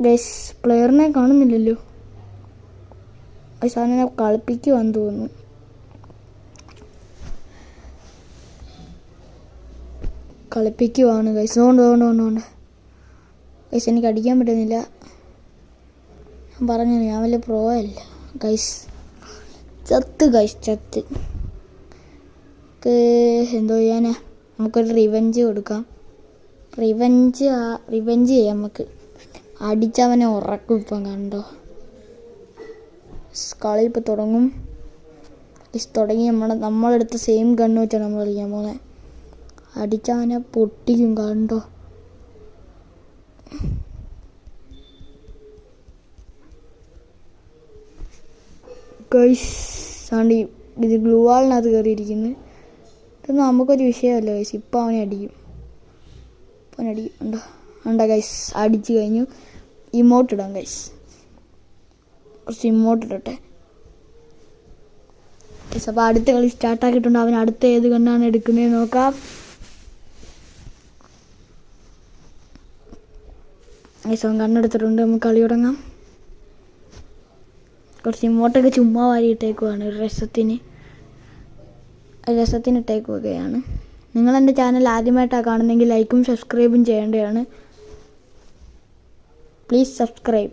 Guys പ്ലെയറിനെ കാണുന്നില്ലല്ലോ. Guys അവനെ കളിപ്പിക്കുവാന്ന് തോന്നുന്നു. കളിപ്പിക്കുവാണ് ഗൈസ്. ഓണ്ട് ഗൈസ് എനിക്ക് അടിക്കാൻ പറ്റുന്നില്ല. ഞാൻ പറഞ്ഞു ഞാൻ വലിയ പ്രോ അല്ല ഗൈസ്. ചത്ത് എന്തോ ചെയ്യാനാ. നമുക്കൊരു റിവെഞ്ച് കൊടുക്കാം. റിവെഞ്ച് ചെയ്യാം നമുക്ക്. അടിച്ചവനെ ഉറക്കും. ഇപ്പം കണ്ടോ കളി ഇപ്പം തുടങ്ങും. തുടങ്ങി നമ്മളെടുത്ത സെയിം ഗണ്ണ് വെച്ചാണ് നമ്മൾ കളിക്കാൻ പോകുന്നത്. അടിച്ചവനെ പൊട്ടിക്കും കണ്ടോ. ഗൈസ് ആണ്ട് ഇത് ഗ്ലൂ വാളിനകത്ത് കയറിയിരിക്കുന്നു. ഇതൊന്നും നമുക്കൊരു വിഷയമല്ല ഗൈസ്. ഇപ്പം അവനെ അടിക്കും. ഉണ്ടോ ഗൈസ്. അടിച്ചു കഴിഞ്ഞു. ഇമോട്ട് ഇടാം ഗൈസ്. കുറച്ച് ഇമോട്ട് ഇടട്ടെ ഗൈസ്. അപ്പോൾ അടുത്ത കളി സ്റ്റാർട്ടാക്കിയിട്ടുണ്ട്. അവൻ അടുത്ത ഏത് കണ്ണാണ് എടുക്കുന്നത് നോക്കാം. ഗൈസ് അവൻ കണ്ണെടുത്തിട്ടുണ്ട്. നമുക്ക് കളി തുടങ്ങാം. കുറച്ച് ഇമോട്ടൊക്കെ ചുമ്മാ വാരി ഇട്ടേക്കുവാണ്. രസത്തിന് ഇട്ടേക്കുകയാണ്. നിങ്ങളെൻ്റെ ചാനൽ ആദ്യമായിട്ടാണ് കാണുന്നതെങ്കിൽ ലൈക്കും സബ്സ്ക്രൈബും ചെയ്യേണ്ടതാണ്. Please subscribe.